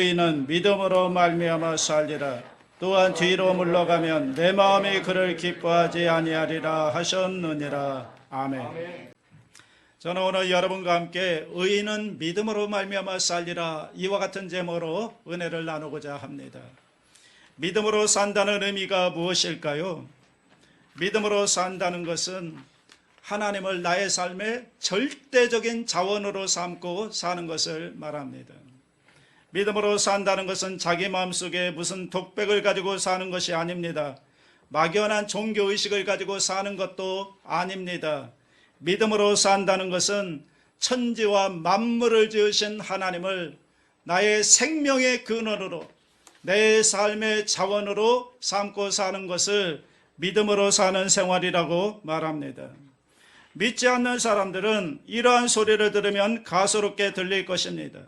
의인은 믿음으로 말미암아 살리라. 또한 뒤로 물러가면 내 마음이 그를 기뻐하지 아니하리라 하셨느니라. 아멘. 저는 오늘 여러분과 함께 의인은 믿음으로 말미암아 살리라, 이와 같은 제목으로 은혜를 나누고자 합니다. 믿음으로 산다는 의미가 무엇일까요? 믿음으로 산다는 것은 하나님을 나의 삶의 절대적인 자원으로 삼고 사는 것을 말합니다. 믿음으로 산다는 것은 자기 마음속에 무슨 독백을 가지고 사는 것이 아닙니다. 막연한 종교의식을 가지고 사는 것도 아닙니다. 믿음으로 산다는 것은 천지와 만물을 지으신 하나님을 나의 생명의 근원으로, 내 삶의 자원으로 삼고 사는 것을 믿음으로 사는 생활이라고 말합니다. 믿지 않는 사람들은 이러한 소리를 들으면 가소롭게 들릴 것입니다.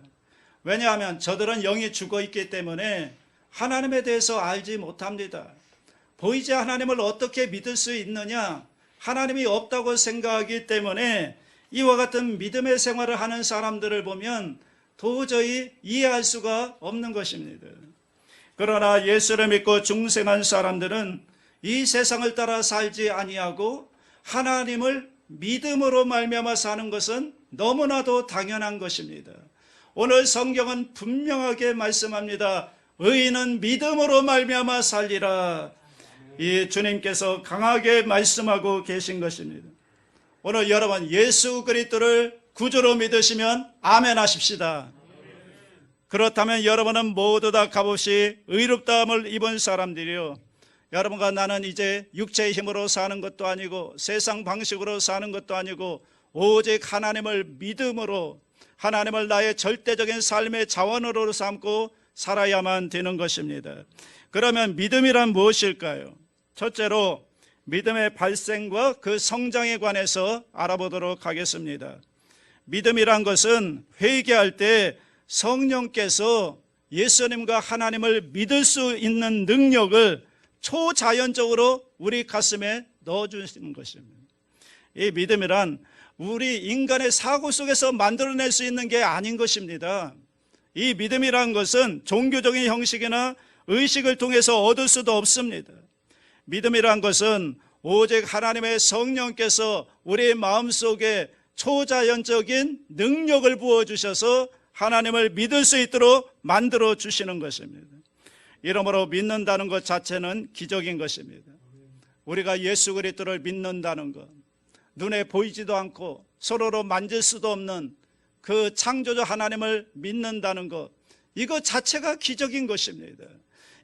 왜냐하면 저들은 영이 죽어 있기 때문에 하나님에 대해서 알지 못합니다. 보이지 하나님을 어떻게 믿을 수 있느냐? 하나님이 없다고 생각하기 때문에 이와 같은 믿음의 생활을 하는 사람들을 보면 도저히 이해할 수가 없는 것입니다. 그러나 예수를 믿고 중생한 사람들은 이 세상을 따라 살지 아니하고 하나님을 믿음으로 말미암아 사는 것은 너무나도 당연한 것입니다. 오늘 성경은 분명하게 말씀합니다. 의인은 믿음으로 말미암아 살리라. 이 주님께서 강하게 말씀하고 계신 것입니다. 오늘 여러분 예수 그리스도를 구주로 믿으시면 아멘 하십시다. 그렇다면 여러분은 모두 다 값없이 의롭다함을 입은 사람들이요, 여러분과 나는 이제 육체의 힘으로 사는 것도 아니고 세상 방식으로 사는 것도 아니고 오직 하나님을 믿음으로, 하나님을 나의 절대적인 삶의 자원으로 삼고 살아야만 되는 것입니다. 그러면 믿음이란 무엇일까요? 첫째로 믿음의 발생과 그 성장에 관해서 알아보도록 하겠습니다. 믿음이란 것은 회개할 때 성령께서 예수님과 하나님을 믿을 수 있는 능력을 초자연적으로 우리 가슴에 넣어주시는 것입니다. 이 믿음이란 우리 인간의 사고 속에서 만들어낼 수 있는 게 아닌 것입니다. 이 믿음이란 것은 종교적인 형식이나 의식을 통해서 얻을 수도 없습니다. 믿음이란 것은 오직 하나님의 성령께서 우리 마음속에 초자연적인 능력을 부어주셔서 하나님을 믿을 수 있도록 만들어 주시는 것입니다. 이러므로 믿는다는 것 자체는 기적인 것입니다. 우리가 예수 그리스도를 믿는다는 것, 눈에 보이지도 않고 서로로 만질 수도 없는 그 창조주 하나님을 믿는다는 것, 이것 자체가 기적인 것입니다.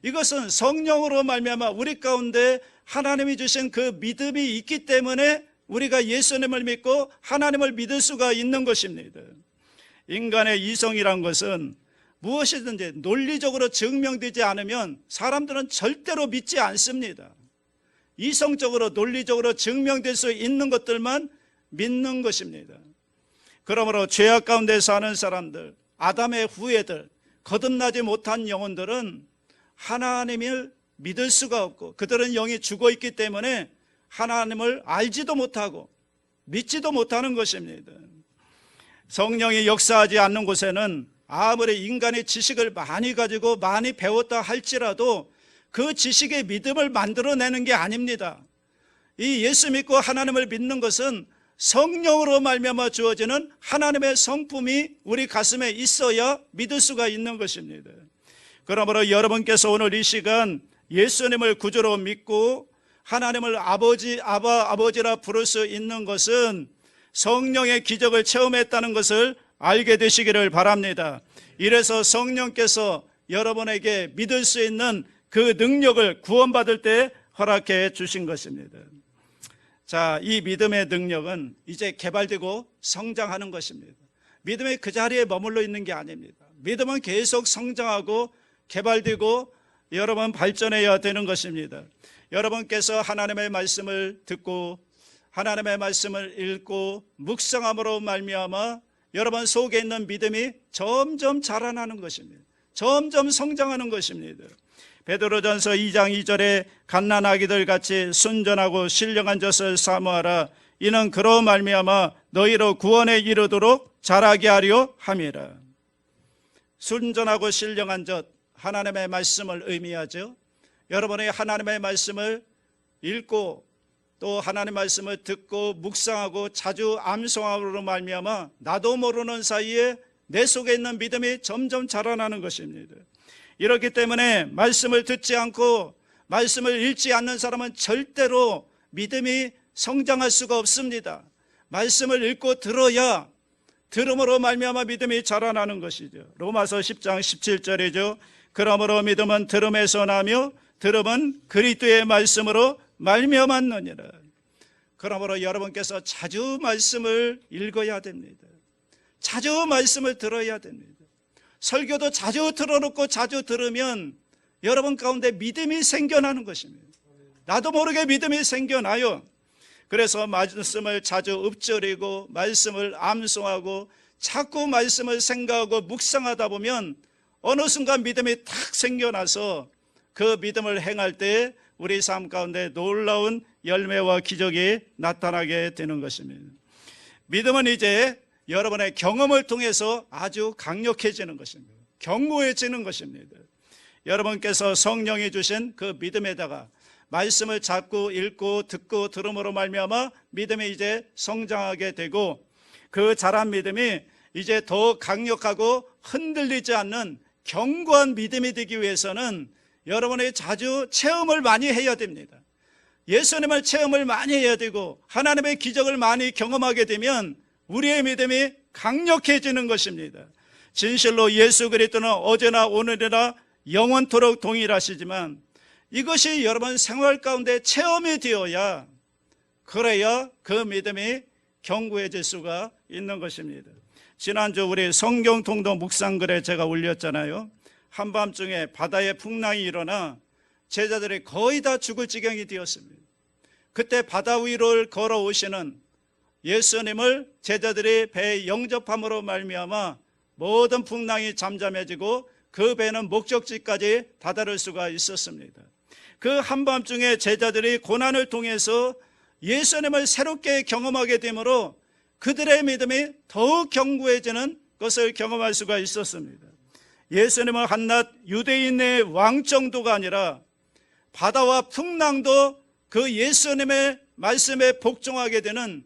이것은 성령으로 말미암아 우리 가운데 하나님이 주신 그 믿음이 있기 때문에 우리가 예수님을 믿고 하나님을 믿을 수가 있는 것입니다. 인간의 이성이란 것은 무엇이든지 논리적으로 증명되지 않으면 사람들은 절대로 믿지 않습니다. 이성적으로 논리적으로 증명될 수 있는 것들만 믿는 것입니다. 그러므로 죄악 가운데 사는 사람들, 아담의 후예들, 거듭나지 못한 영혼들은 하나님을 믿을 수가 없고 그들은 영이 죽어 있기 때문에 하나님을 알지도 못하고 믿지도 못하는 것입니다. 성령이 역사하지 않는 곳에는 아무리 인간의 지식을 많이 가지고 많이 배웠다 할지라도 그 지식의 믿음을 만들어내는 게 아닙니다. 이 예수 믿고 하나님을 믿는 것은 성령으로 말미암아 주어지는 하나님의 성품이 우리 가슴에 있어야 믿을 수가 있는 것입니다. 그러므로 여러분께서 오늘 이 시간 예수님을 구주로 믿고 하나님을 아버지라 부를 수 있는 것은 성령의 기적을 체험했다는 것을 알게 되시기를 바랍니다. 이래서 성령께서 여러분에게 믿을 수 있는 그 능력을 구원받을 때 허락해 주신 것입니다. 자, 이 믿음의 능력은 이제 개발되고 성장하는 것입니다. 믿음이 그 자리에 머물러 있는 게 아닙니다. 믿음은 계속 성장하고 개발되고 여러분 발전해야 되는 것입니다. 여러분께서 하나님의 말씀을 듣고 하나님의 말씀을 읽고 묵상함으로 말미암아 여러분 속에 있는 믿음이 점점 자라나는 것입니다. 점점 성장하는 것입니다. 베드로전서 2장 2절에 갓난아기들 같이 순전하고 신령한 젖을 사모하라. 이는 그로 말미암아 너희로 구원에 이르도록 자라게 하려 함이라. 순전하고 신령한 젖, 하나님의 말씀을 의미하죠. 여러분이 하나님의 말씀을 읽고 또 하나님의 말씀을 듣고 묵상하고 자주 암송함으로 말미암아 나도 모르는 사이에 내 속에 있는 믿음이 점점 자라나는 것입니다. 이렇기 때문에 말씀을 듣지 않고 말씀을 읽지 않는 사람은 절대로 믿음이 성장할 수가 없습니다. 말씀을 읽고 들어야 들음으로 말미암아 믿음이 자라나는 것이죠. 로마서 10장 17절이죠. 그러므로 믿음은 들음에서 나며 들음은 그리스도의 말씀으로 말미암았느니라. 그러므로 여러분께서 자주 말씀을 읽어야 됩니다. 자주 말씀을 들어야 됩니다. 설교도 자주 틀어놓고 자주 들으면 여러분 가운데 믿음이 생겨나는 것입니다. 나도 모르게 믿음이 생겨나요. 그래서 말씀을 자주 읊조리고 말씀을 암송하고 자꾸 말씀을 생각하고 묵상하다 보면 어느 순간 믿음이 탁 생겨나서 그 믿음을 행할 때 우리 삶 가운데 놀라운 열매와 기적이 나타나게 되는 것입니다. 믿음은 이제 여러분의 경험을 통해서 아주 강력해지는 것입니다. 견고해지는 것입니다. 여러분께서 성령이 주신 그 믿음에다가 말씀을 자꾸 읽고 듣고 들음으로 말미암아 믿음이 이제 성장하게 되고 그 자란 믿음이 이제 더 강력하고 흔들리지 않는 견고한 믿음이 되기 위해서는 여러분이 자주 체험을 많이 해야 됩니다. 예수님을 체험을 많이 해야 되고 하나님의 기적을 많이 경험하게 되면 우리의 믿음이 강력해지는 것입니다. 진실로 예수 그리스도는 어제나 오늘이나 영원토록 동일하시지만 이것이 여러분 생활 가운데 체험이 되어야 그래야 그 믿음이 견고해질 수가 있는 것입니다. 지난주 우리 성경 통독 묵상글에 제가 올렸잖아요. 한밤중에 바다에 풍랑이 일어나 제자들이 거의 다 죽을 지경이 되었습니다. 그때 바다 위를 걸어오시는 예수님을 제자들이 배에 영접함으로 말미암아 모든 풍랑이 잠잠해지고 그 배는 목적지까지 다다를 수가 있었습니다. 그 한밤중에 제자들이 고난을 통해서 예수님을 새롭게 경험하게 되므로 그들의 믿음이 더욱 견고해지는 것을 경험할 수가 있었습니다. 예수님은 한낱 유대인의 왕 정도가 아니라 바다와 풍랑도 그 예수님의 말씀에 복종하게 되는,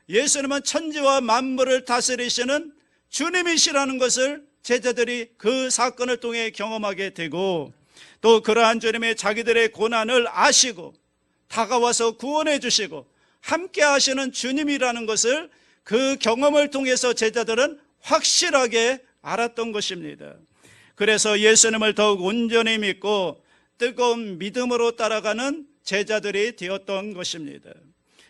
예수님은 천지와 만물을 다스리시는 주님이시라는 것을 제자들이 그 사건을 통해 경험하게 되고, 또 그러한 주님의 자기들의 고난을 아시고 다가와서 구원해 주시고 함께 하시는 주님이라는 것을 그 경험을 통해서 제자들은 확실하게 알았던 것입니다. 그래서 예수님을 더욱 온전히 믿고 뜨거운 믿음으로 따라가는 제자들이 되었던 것입니다.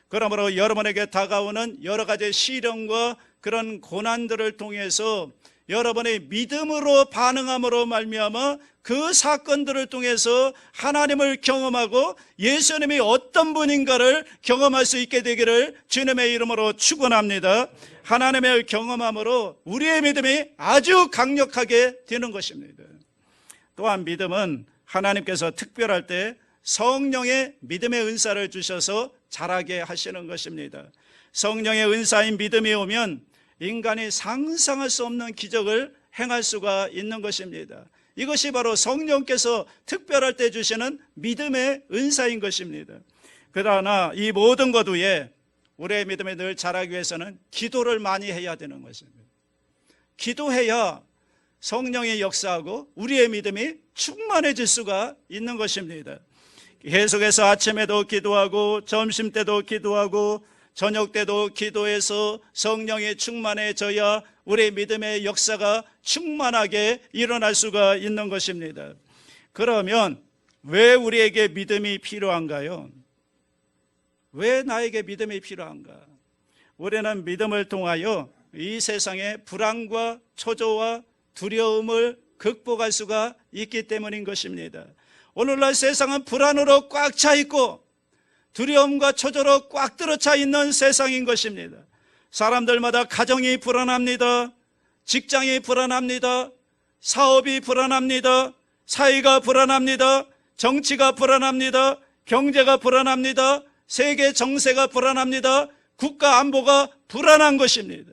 그러므로 여러분에게 다가오는 여러 가지 시련과 그런 고난들을 통해서 여러분의 믿음으로 반응함으로 말미암아 그 사건들을 통해서 하나님을 경험하고 예수님이 어떤 분인가를 경험할 수 있게 되기를 주님의 이름으로 축원합니다. 하나님을 경험함으로 우리의 믿음이 아주 강력하게 되는 것입니다. 또한 믿음은 하나님께서 특별할 때 성령의 믿음의 은사를 주셔서 자라게 하시는 것입니다. 성령의 은사인 믿음이 오면 인간이 상상할 수 없는 기적을 행할 수가 있는 것입니다. 이것이 바로 성령께서 특별할 때 주시는 믿음의 은사인 것입니다. 그러나 이 모든 것 위에 우리의 믿음이 늘 자라기 위해서는 기도를 많이 해야 되는 것입니다. 기도해야 성령이 역사하고 우리의 믿음이 충만해질 수가 있는 것입니다. 계속해서 아침에도 기도하고 점심 때도 기도하고 저녁 때도 기도해서 성령이 충만해져야 우리의 믿음의 역사가 충만하게 일어날 수가 있는 것입니다. 그러면 왜 우리에게 믿음이 필요한가요? 왜 나에게 믿음이 필요한가? 우리는 믿음을 통하여 이 세상의 불안과 초조와 두려움을 극복할 수가 있기 때문인 것입니다. 오늘날 세상은 불안으로 꽉 차 있고 두려움과 초조로 꽉 들어차 있는 세상인 것입니다. 사람들마다 가정이 불안합니다. 직장이 불안합니다. 사업이 불안합니다. 사회가 불안합니다. 정치가 불안합니다. 경제가 불안합니다. 세계 정세가 불안합니다. 국가 안보가 불안한 것입니다.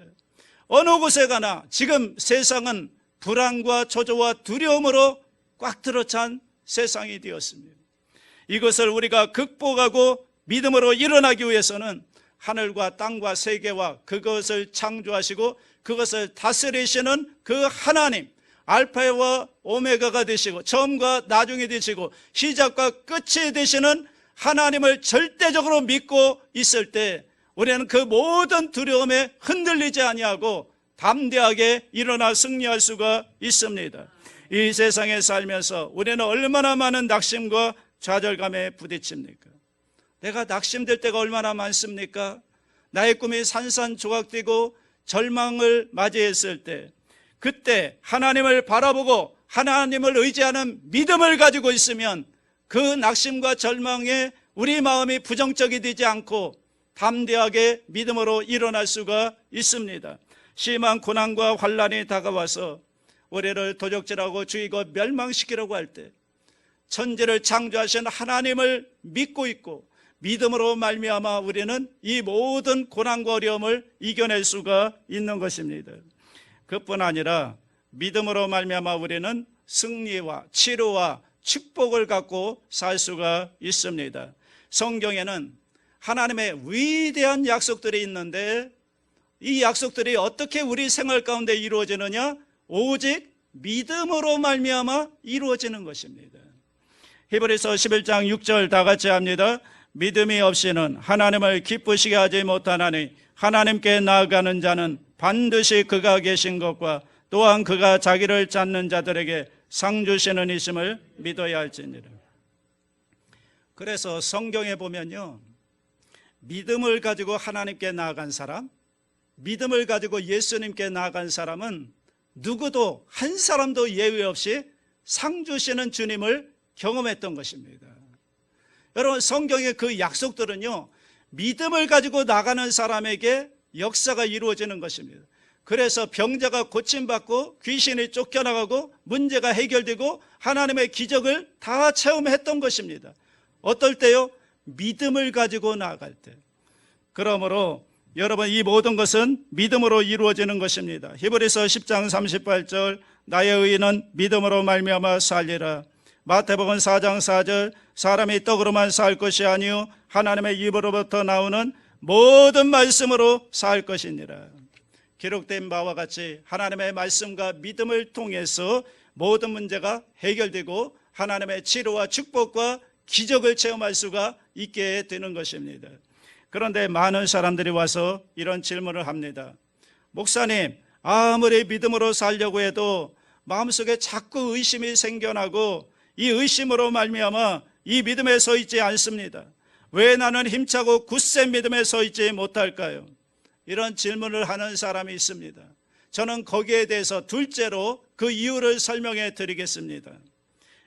어느 곳에 가나 지금 세상은 불안과 초조와 두려움으로 꽉 들어찬 세상이 되었습니다. 이것을 우리가 극복하고 믿음으로 일어나기 위해서는 하늘과 땅과 세계와 그것을 창조하시고 그것을 다스리시는 그 하나님, 알파와 오메가가 되시고 처음과 나중이 되시고 시작과 끝이 되시는 하나님을 절대적으로 믿고 있을 때 우리는 그 모든 두려움에 흔들리지 아니하고 담대하게 일어나 승리할 수가 있습니다. 이 세상에 살면서 우리는 얼마나 많은 낙심과 좌절감에 부딪힙니까? 내가 낙심될 때가 얼마나 많습니까? 나의 꿈이 산산조각되고 절망을 맞이했을 때, 그때 하나님을 바라보고 하나님을 의지하는 믿음을 가지고 있으면 그 낙심과 절망에 우리 마음이 부정적이 되지 않고 담대하게 믿음으로 일어날 수가 있습니다. 심한 고난과 환난이 다가와서 우리를 도적질하고 죽이고 멸망시키려고 할 때 천지를 창조하신 하나님을 믿고 있고 믿음으로 말미암아 우리는 이 모든 고난과 어려움을 이겨낼 수가 있는 것입니다. 그뿐 아니라 믿음으로 말미암아 우리는 승리와 치료와 축복을 갖고 살 수가 있습니다. 성경에는 하나님의 위대한 약속들이 있는데 이 약속들이 어떻게 우리 생활 가운데 이루어지느냐? 오직 믿음으로 말미암아 이루어지는 것입니다. 히브리서 11장 6절 다 같이 합니다. 믿음이 없이는 하나님을 기쁘시게 하지 못하나니 하나님께 나아가는 자는 반드시 그가 계신 것과 또한 그가 자기를 찾는 자들에게 상 주시는 이심을 믿어야 할지니라. 그래서 성경에 보면요, 믿음을 가지고 하나님께 나아간 사람, 믿음을 가지고 예수님께 나아간 사람은 누구도 한 사람도 예외 없이 상 주시는 주님을 경험했던 것입니다. 여러분, 성경의 그 약속들은요, 믿음을 가지고 나가는 사람에게 역사가 이루어지는 것입니다. 그래서 병자가 고침받고 귀신이 쫓겨나가고 문제가 해결되고 하나님의 기적을 다 체험했던 것입니다. 어떨 때요? 믿음을 가지고 나아갈 때. 그러므로 여러분, 이 모든 것은 믿음으로 이루어지는 것입니다. 히브리서 10장 38절 나의 의인은 믿음으로 말미암아 살리라. 마태복음 4장 4절 사람이 떡으로만 살 것이 아니요 하나님의 입으로부터 나오는 모든 말씀으로 살 것이니라. 기록된 바와 같이 하나님의 말씀과 믿음을 통해서 모든 문제가 해결되고 하나님의 치료와 축복과 기적을 체험할 수가 있게 되는 것입니다. 그런데 많은 사람들이 와서 이런 질문을 합니다. 목사님, 아무리 믿음으로 살려고 해도 마음속에 자꾸 의심이 생겨나고 이 의심으로 말미암아 이 믿음에 서 있지 않습니다. 왜 나는 힘차고 굳센 믿음에 서 있지 못할까요? 이런 질문을 하는 사람이 있습니다. 저는 거기에 대해서 둘째로 그 이유를 설명해 드리겠습니다.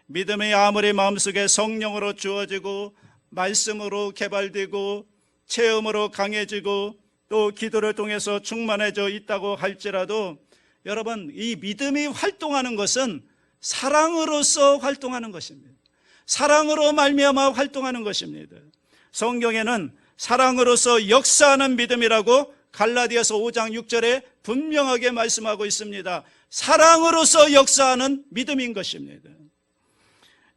믿음이 아무리 마음속에 성령으로 주어지고 말씀으로 개발되고 체험으로 강해지고 또 기도를 통해서 충만해져 있다고 할지라도 여러분, 이 믿음이 활동하는 것은 사랑으로서 활동하는 것입니다. 사랑으로 말미암아 활동하는 것입니다. 성경에는 사랑으로서 역사하는 믿음이라고 갈라디아서 5장 6절에 분명하게 말씀하고 있습니다. 사랑으로서 역사하는 믿음인 것입니다.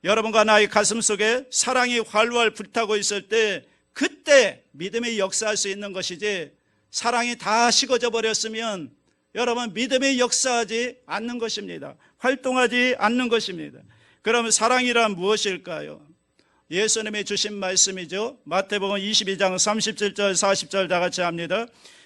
여러분과 나의 가슴 속에 사랑이 활활 불타고 있을 때 그때 믿음이 역사할 수 있는 것이지, 사랑이 다 식어져 버렸으면 여러분 믿음이 역사하지 않는 것입니다. 활동하지 않는 것입니다. 그러면 사랑이란 무엇일까요? 예수님이 주신 말씀이죠. 마태복음 22장 37절 40절 다 같이 합니다.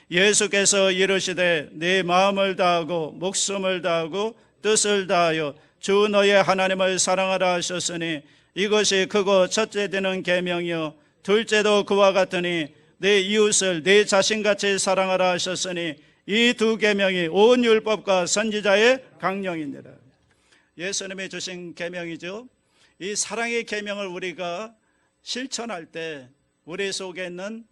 예수께서 이르시되 네 마음을 다하고 목숨을 다하고 뜻을 다하여 주 너의 하나님을 사랑하라 하셨으니 이것이 크고 첫째 되는 계명이요 둘째도 그와 같으니 내 이웃을 내 자신같이 사랑하라 하셨으니 이 두 계명이 온 율법과 선지자의 강령이니라. 예수님이 주신 계명이죠. 이 사랑의 계명을 우리가 실천할 때 우리 속에 있는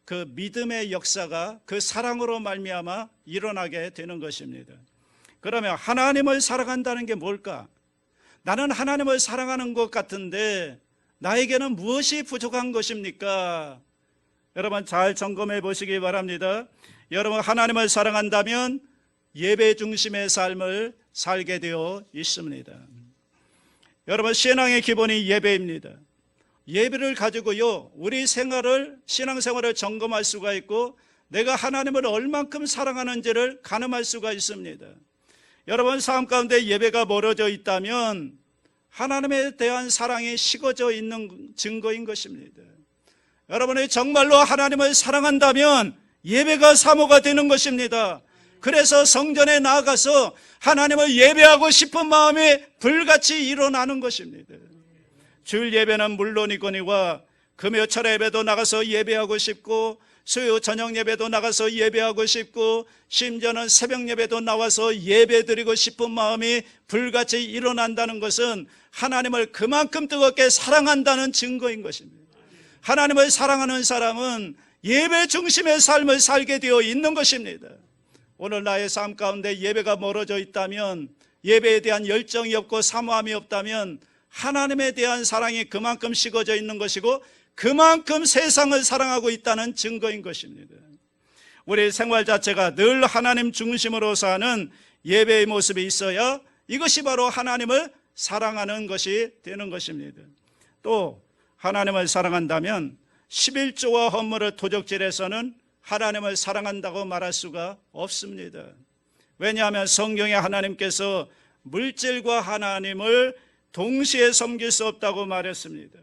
그 믿음의 역사가 그 사랑으로 말미암아 일어나게 되는 것입니다. 그러면 하나님을 사랑한다는 게 뭘까? 나는 하나님을 사랑하는 것 같은데 나에게는 무엇이 부족한 것입니까? 여러분 잘 점검해 보시기 바랍니다. 여러분 하나님을 사랑한다면 예배 중심의 삶을 살게 되어 있습니다. 여러분, 신앙의 기본이 예배입니다. 예배를 가지고요, 우리 신앙생활을 점검할 수가 있고 내가 하나님을 얼만큼 사랑하는지를 가늠할 수가 있습니다. 여러분, 삶 가운데 예배가 멀어져 있다면 하나님에 대한 사랑이 식어져 있는 증거인 것입니다. 여러분이 정말로 하나님을 사랑한다면 예배가 사모가 되는 것입니다. 그래서 성전에 나아가서 하나님을 예배하고 싶은 마음이 불같이 일어나는 것입니다. 주일 예배는 물론이거니와 금요철 예배도 나가서 예배하고 싶고, 수요 저녁 예배도 나가서 예배하고 싶고, 심지어는 새벽 예배도 나와서 예배드리고 싶은 마음이 불같이 일어난다는 것은 하나님을 그만큼 뜨겁게 사랑한다는 증거인 것입니다. 하나님을 사랑하는 사람은 예배 중심의 삶을 살게 되어 있는 것입니다. 오늘 나의 삶 가운데 예배가 멀어져 있다면, 예배에 대한 열정이 없고 사모함이 없다면 하나님에 대한 사랑이 그만큼 식어져 있는 것이고 그만큼 세상을 사랑하고 있다는 증거인 것입니다. 우리 생활 자체가 늘 하나님 중심으로 사는 예배의 모습이 있어야 이것이 바로 하나님을 사랑하는 것이 되는 것입니다. 또 하나님을 사랑한다면 11조와 헌물을 도적질해서는 하나님을 사랑한다고 말할 수가 없습니다. 왜냐하면 성경에 하나님께서 물질과 하나님을 동시에 섬길 수 없다고 말했습니다.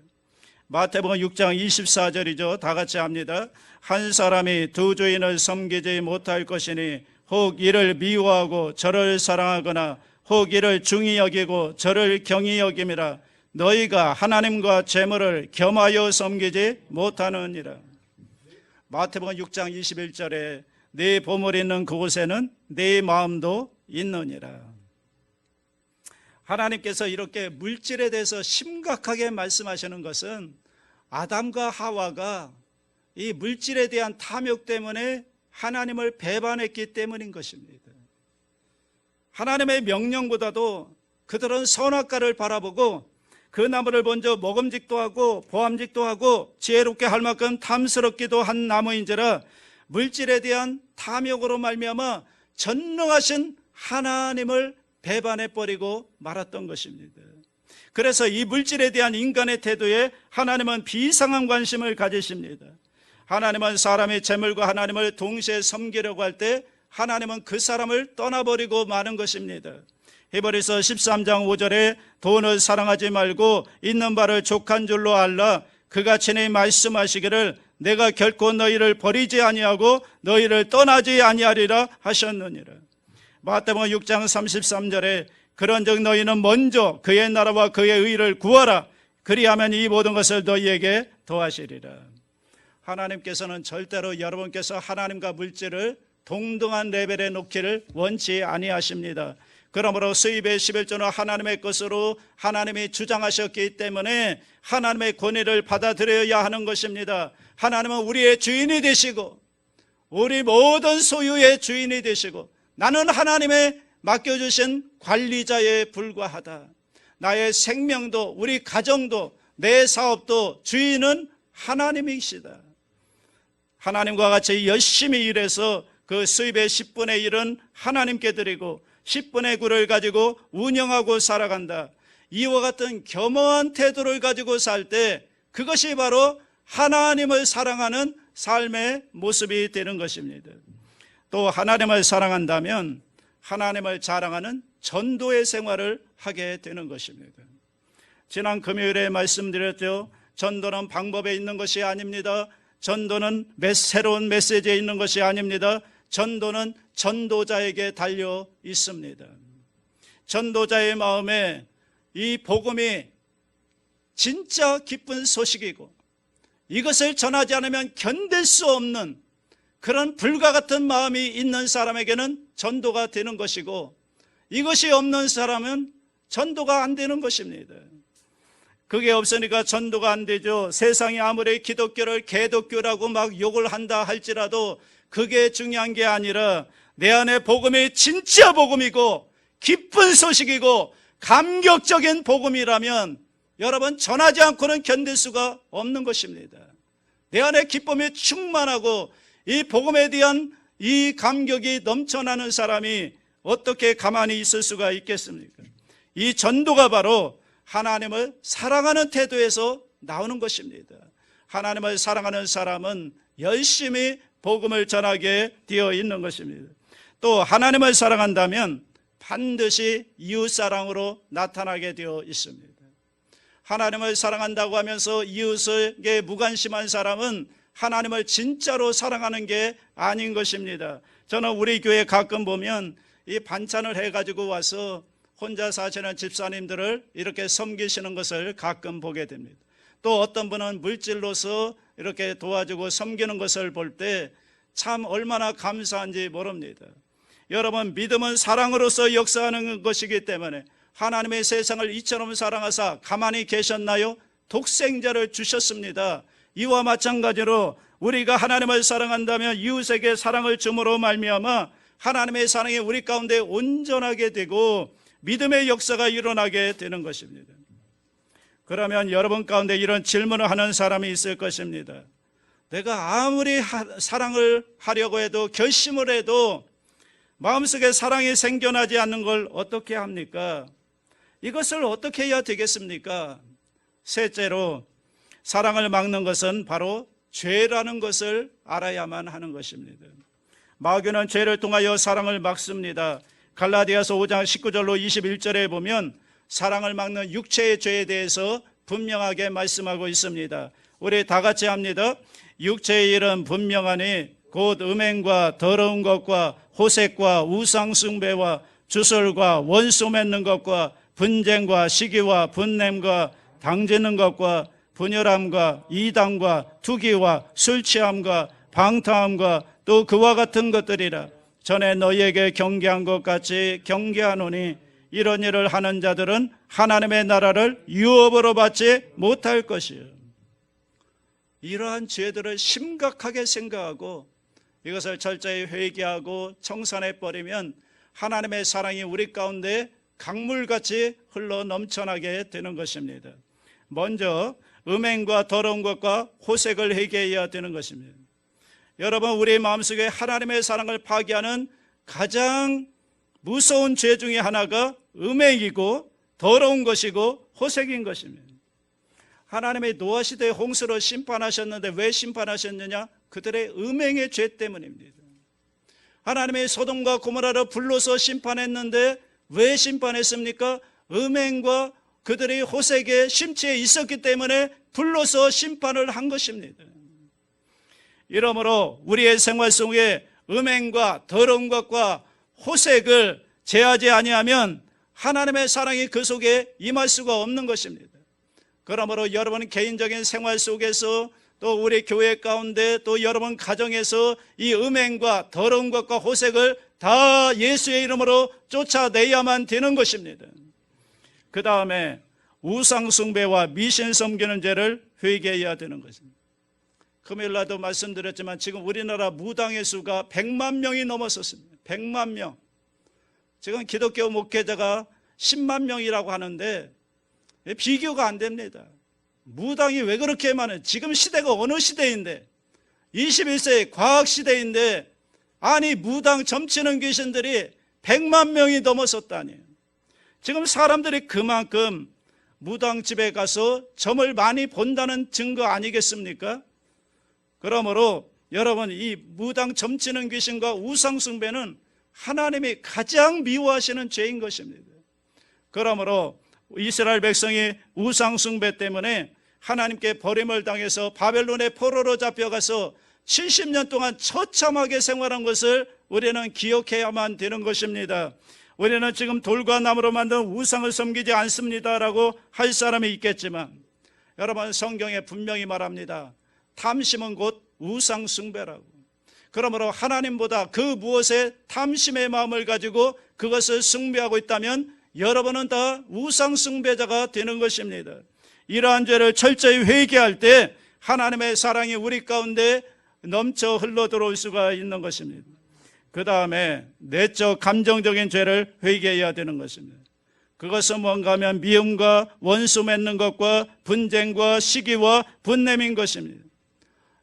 마태복음 6장 24절이죠. 다 같이 합니다. 한 사람이 두 주인을 섬기지 못할 것이니 혹 이를 미워하고 저를 사랑하거나 혹 이를 중히 여기고 저를 경히 여김이라. 너희가 하나님과 재물을 겸하여 섬기지 못하느니라. 마태복음 6장 21절에 네 보물이 있는 그곳에는 네 마음도 있느니라. 하나님께서 이렇게 물질에 대해서 심각하게 말씀하시는 것은 아담과 하와가 이 물질에 대한 탐욕 때문에 하나님을 배반했기 때문인 것입니다. 하나님의 명령보다도 그들은 선악과를 바라보고 그 나무를 먼저 먹음직도 하고 보암직도 하고 지혜롭게 할 만큼 탐스럽기도 한 나무인지라 물질에 대한 탐욕으로 말미암아 전능하신 하나님을 배반해버리고 말았던 것입니다. 그래서 이 물질에 대한 인간의 태도에 하나님은 비상한 관심을 가지십니다. 하나님은 사람의 재물과 하나님을 동시에 섬기려고 할 때 하나님은 그 사람을 떠나버리고 마는 것입니다. 히브리서 13장 5절에 돈을 사랑하지 말고 있는 바를 족한 줄로 알라. 그가 친히 말씀하시기를 내가 결코 너희를 버리지 아니하고 너희를 떠나지 아니하리라 하셨느니라. 마태복음 6장 33절에 그런즉 너희는 먼저 그의 나라와 그의 의를 구하라. 그리하면 이 모든 것을 너희에게 더하시리라. 하나님께서는 절대로 여러분께서 하나님과 물질을 동등한 레벨에 놓기를 원치 아니하십니다. 그러므로 수입의 11조는 하나님의 것으로 하나님이 주장하셨기 때문에 하나님의 권위를 받아들여야 하는 것입니다. 하나님은 우리의 주인이 되시고 우리 모든 소유의 주인이 되시고 나는 하나님의 맡겨주신 관리자에 불과하다. 나의 생명도 우리 가정도 내 사업도 주인은 하나님이시다. 하나님과 같이 열심히 일해서 그 수입의 10분의 1은 하나님께 드리고 10분의 9를 가지고 운영하고 살아간다. 이와 같은 겸허한 태도를 가지고 살 때 그것이 바로 하나님을 사랑하는 삶의 모습이 되는 것입니다. 또 하나님을 사랑한다면 하나님을 자랑하는 전도의 생활을 하게 되는 것입니다. 지난 금요일에 말씀드렸죠. 전도는 방법에 있는 것이 아닙니다. 전도는 새로운 메시지에 있는 것이 아닙니다. 전도는 전도자에게 달려 있습니다. 전도자의 마음에 이 복음이 진짜 기쁜 소식이고 이것을 전하지 않으면 견딜 수 없는 그런 불과 같은 마음이 있는 사람에게는 전도가 되는 것이고 이것이 없는 사람은 전도가 안 되는 것입니다. 그게 없으니까 전도가 안 되죠. 세상이 아무리 기독교를 개독교라고 막 욕을 한다 할지라도 그게 중요한 게 아니라 내 안에 복음이 진짜 복음이고 기쁜 소식이고 감격적인 복음이라면 여러분 전하지 않고는 견딜 수가 없는 것입니다. 내 안에 기쁨이 충만하고 이 복음에 대한 이 감격이 넘쳐나는 사람이 어떻게 가만히 있을 수가 있겠습니까? 이 전도가 바로 하나님을 사랑하는 태도에서 나오는 것입니다. 하나님을 사랑하는 사람은 열심히 복음을 전하게 되어 있는 것입니다. 또 하나님을 사랑한다면 반드시 이웃사랑으로 나타나게 되어 있습니다. 하나님을 사랑한다고 하면서 이웃에게 무관심한 사람은 하나님을 진짜로 사랑하는 게 아닌 것입니다. 저는 우리 교회 가끔 보면 이 반찬을 해가지고 와서 혼자 사시는 집사님들을 이렇게 섬기시는 것을 가끔 보게 됩니다. 또 어떤 분은 물질로서 이렇게 도와주고 섬기는 것을 볼 때 참 얼마나 감사한지 모릅니다. 여러분, 믿음은 사랑으로서 역사하는 것이기 때문에 하나님의 세상을 이처럼 사랑하사 가만히 계셨나요? 독생자를 주셨습니다. 이와 마찬가지로 우리가 하나님을 사랑한다면 이웃에게 사랑을 줌으로 말미암아 하나님의 사랑이 우리 가운데 온전하게 되고 믿음의 역사가 일어나게 되는 것입니다. 그러면 여러분 가운데 이런 질문을 하는 사람이 있을 것입니다. 내가 아무리 사랑을 하려고 해도 결심을 해도 마음속에 사랑이 생겨나지 않는 걸 어떻게 합니까? 이것을 어떻게 해야 되겠습니까? 셋째로, 사랑을 막는 것은 바로 죄라는 것을 알아야만 하는 것입니다. 마귀는 죄를 통하여 사랑을 막습니다. 갈라디아서 5장 19절로 21절에 보면 사랑을 막는 육체의 죄에 대해서 분명하게 말씀하고 있습니다. 우리 다 같이 합니다. 육체의 일은 분명하니 곧 음행과 더러운 것과 호색과 우상숭배와 주술과 원수 맺는 것과 분쟁과 시기와 분냄과 당짓는 것과 분열함과 이단과 투기와 술취함과 방탕함과 또 그와 같은 것들이라. 전에 너희에게 경계한 것 같이 경계하노니 이런 일을 하는 자들은 하나님의 나라를 유업으로 받지 못할 것이요. 이러한 죄들을 심각하게 생각하고 이것을 철저히 회개하고 청산해버리면 하나님의 사랑이 우리 가운데 강물같이 흘러 넘쳐나게 되는 것입니다. 먼저 음행과 더러운 것과 호색을 회개해야 되는 것입니다. 여러분, 우리 마음속에 하나님의 사랑을 파괴하는 가장 무서운 죄 중에 하나가 음행이고 더러운 것이고 호색인 것입니다. 하나님의 노아 시대에 홍수로 심판하셨는데 왜 심판하셨느냐? 그들의 음행의 죄 때문입니다. 하나님의 소돔과 고모라를 불로서 심판했는데 왜 심판했습니까? 음행과 그들의 호색의 심취에 있었기 때문에 불로서 심판을 한 것입니다. 이러므로 우리의 생활 속에 음행과 더러운 것과 호색을 제하지 아니하면 하나님의 사랑이 그 속에 임할 수가 없는 것입니다. 그러므로 여러분 개인적인 생활 속에서 또 우리 교회 가운데 또 여러분 가정에서 이 음행과 더러운 것과 호색을 다 예수의 이름으로 쫓아내야만 되는 것입니다. 그 다음에 우상숭배와 미신 섬기는 죄를 회개해야 되는 것입니다. 금요일날도 말씀드렸지만 지금 우리나라 무당의 수가 100만 명이 넘었었습니다. 100만 명. 지금 기독교 목회자가 10만 명이라고 하는데 비교가 안 됩니다. 무당이 왜 그렇게 많아요? 지금 시대가 어느 시대인데 21세기 과학시대인데 아니 무당 점치는 귀신들이 100만 명이 넘었었다니. 지금 사람들이 그만큼 무당집에 가서 점을 많이 본다는 증거 아니겠습니까? 그러므로 여러분 이 무당 점치는 귀신과 우상숭배는 하나님이 가장 미워하시는 죄인 것입니다. 그러므로 이스라엘 백성이 우상숭배 때문에 하나님께 버림을 당해서 바벨론의 포로로 잡혀가서 70년 동안 처참하게 생활한 것을 우리는 기억해야만 되는 것입니다. 우리는 지금 돌과 나무로 만든 우상을 섬기지 않습니다라고 할 사람이 있겠지만 여러분 성경에 분명히 말합니다. 탐심은 곧 우상숭배라고. 그러므로 하나님보다 그 무엇에 탐심의 마음을 가지고 그것을 숭배하고 있다면 여러분은 다 우상숭배자가 되는 것입니다. 이러한 죄를 철저히 회개할 때 하나님의 사랑이 우리 가운데 넘쳐 흘러 들어올 수가 있는 것입니다. 그 다음에 내적 감정적인 죄를 회개해야 되는 것입니다. 그것은 뭔가 하면 미움과 원수 맺는 것과 분쟁과 시기와 분냄인 것입니다.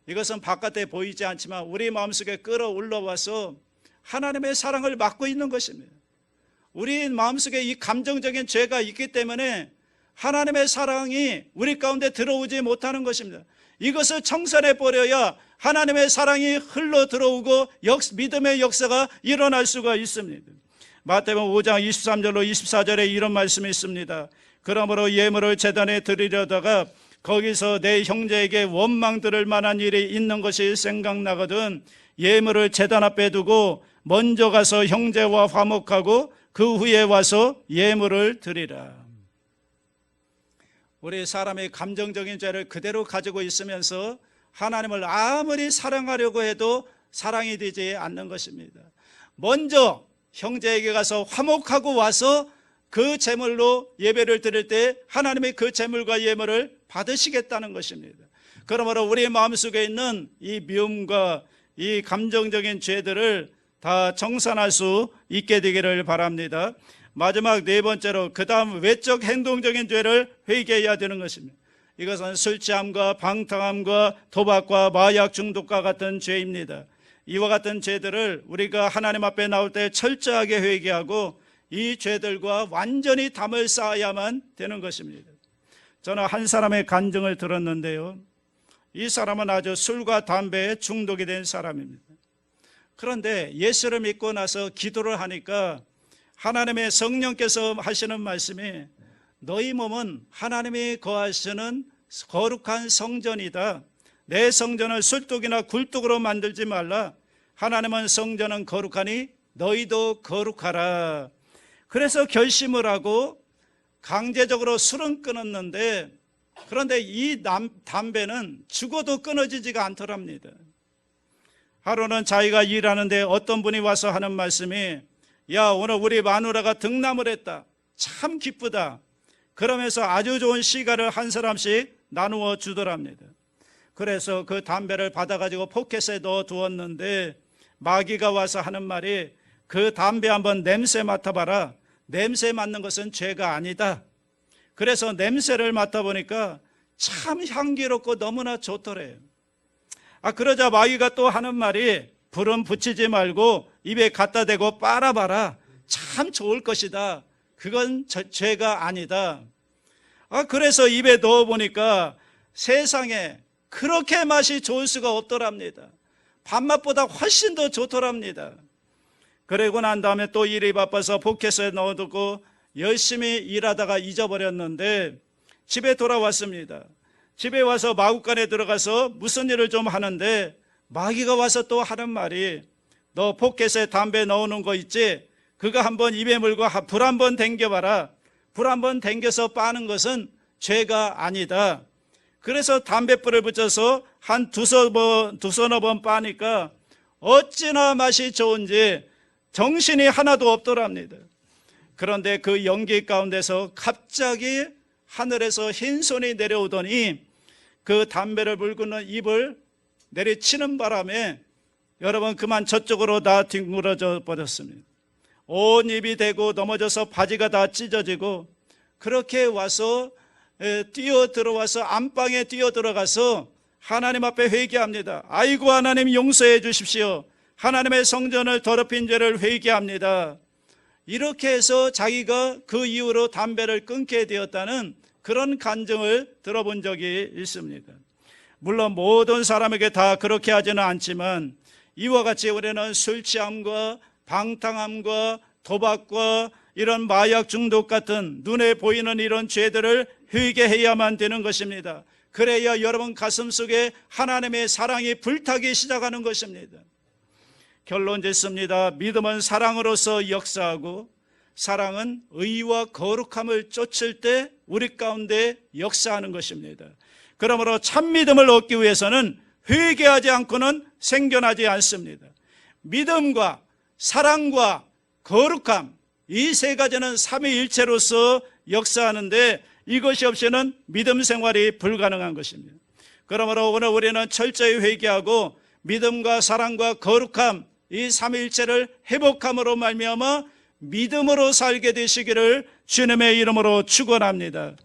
이것은 바깥에 보이지 않지만 우리 마음속에 끌어올라와서 하나님의 사랑을 막고 있는 것입니다. 우리 마음속에 이 감정적인 죄가 있기 때문에 하나님의 사랑이 우리 가운데 들어오지 못하는 것입니다. 이것을 청산해 버려야 하나님의 사랑이 흘러 들어오고 믿음의 역사가 일어날 수가 있습니다. 마태복음 5장 23절로 24절에 이런 말씀이 있습니다. 그러므로 예물을 제단에 드리려다가 거기서 내 형제에게 원망 들을 만한 일이 있는 것이 생각나거든 예물을 제단 앞에 두고 먼저 가서 형제와 화목하고 그 후에 와서 예물을 드리라. 우리 사람의 감정적인 죄를 그대로 가지고 있으면서 하나님을 아무리 사랑하려고 해도 사랑이 되지 않는 것입니다. 먼저 형제에게 가서 화목하고 와서 그 제물로 예배를 드릴 때 하나님이 그 제물과 예물을 받으시겠다는 것입니다. 그러므로 우리 마음속에 있는 이 미움과 이 감정적인 죄들을 다 정산할 수 있게 되기를 바랍니다. 마지막 네 번째로 그 다음 외적 행동적인 죄를 회개해야 되는 것입니다. 이것은 술 취함과 방탕함과 도박과 마약 중독과 같은 죄입니다. 이와 같은 죄들을 우리가 하나님 앞에 나올 때 철저하게 회개하고 이 죄들과 완전히 담을 쌓아야만 되는 것입니다. 저는 한 사람의 간증을 들었는데요, 이 사람은 아주 술과 담배에 중독이 된 사람입니다. 그런데 예수를 믿고 나서 기도를 하니까 하나님의 성령께서 하시는 말씀이 너희 몸은 하나님이 거하시는 거룩한 성전이다. 내 성전을 술독이나 굴독으로 만들지 말라. 하나님은 성전은 거룩하니 너희도 거룩하라. 그래서 결심을 하고 강제적으로 술은 끊었는데, 그런데 이 담배는 죽어도 끊어지지가 않더랍니다. 하루는 자기가 일하는데 어떤 분이 와서 하는 말씀이 야, 오늘 우리 마누라가 등남을 했다. 참 기쁘다. 그러면서 아주 좋은 시가를 한 사람씩 나누어 주더랍니다. 그래서 그 담배를 받아가지고 포켓에 넣어 두었는데 마귀가 와서 하는 말이 그 담배 한번 냄새 맡아봐라. 냄새 맡는 것은 죄가 아니다. 그래서 냄새를 맡아보니까 참 향기롭고 너무나 좋더래요. 그러자 마귀가 또 하는 말이 불은 붙이지 말고 입에 갖다 대고 빨아봐라. 참 좋을 것이다. 그건 죄가 아니다. 그래서 입에 넣어보니까 세상에 그렇게 맛이 좋을 수가 없더랍니다. 밥맛보다 훨씬 더 좋더랍니다. 그러고 난 다음에 또 일이 바빠서 포켓에 넣어두고 열심히 일하다가 잊어버렸는데 집에 돌아왔습니다. 집에 와서 마구간에 들어가서 무슨 일을 좀 하는데 마귀가 와서 또 하는 말이 너 포켓에 담배 넣어놓은 거 있지? 그거 한번 입에 물고 불 한번 당겨봐라. 불 한번 당겨서 빠는 것은 죄가 아니다. 그래서 담뱃불을 붙여서 한 두서너 번 빠니까 어찌나 맛이 좋은지 정신이 하나도 없더랍니다. 그런데 그 연기 가운데서 갑자기 하늘에서 흰 손이 내려오더니 그 담배를 물고는 입을 내리치는 바람에 여러분 그만 저쪽으로 다 뒹굴어져 버렸습니다. 온 입이 되고 넘어져서 바지가 다 찢어지고 그렇게 와서 뛰어 들어와서 안방에 뛰어 들어가서 하나님 앞에 회개합니다. 아이고 하나님 용서해 주십시오. 하나님의 성전을 더럽힌 죄를 회개합니다. 이렇게 해서 자기가 그 이후로 담배를 끊게 되었다는 그런 간증을 들어본 적이 있습니다. 물론 모든 사람에게 다 그렇게 하지는 않지만 이와 같이 우리는 술 취함과 방탕함과 도박과 이런 마약 중독 같은 눈에 보이는 이런 죄들을 회개해야만 되는 것입니다. 그래야 여러분 가슴속에 하나님의 사랑이 불타기 시작하는 것입니다. 결론 짓습니다. 믿음은 사랑으로서 역사하고 사랑은 의와 거룩함을 쫓을 때 우리 가운데 역사하는 것입니다. 그러므로 참 믿음을 얻기 위해서는 회개하지 않고는 생겨나지 않습니다. 믿음과 사랑과 거룩함, 이 세 가지는 삼위일체로서 역사하는데 이것이 없이는 믿음 생활이 불가능한 것입니다. 그러므로 오늘 우리는 철저히 회개하고 믿음과 사랑과 거룩함, 이 삼위일체를 회복함으로 말미암아 믿음으로 살게 되시기를 주님의 이름으로 축원합니다.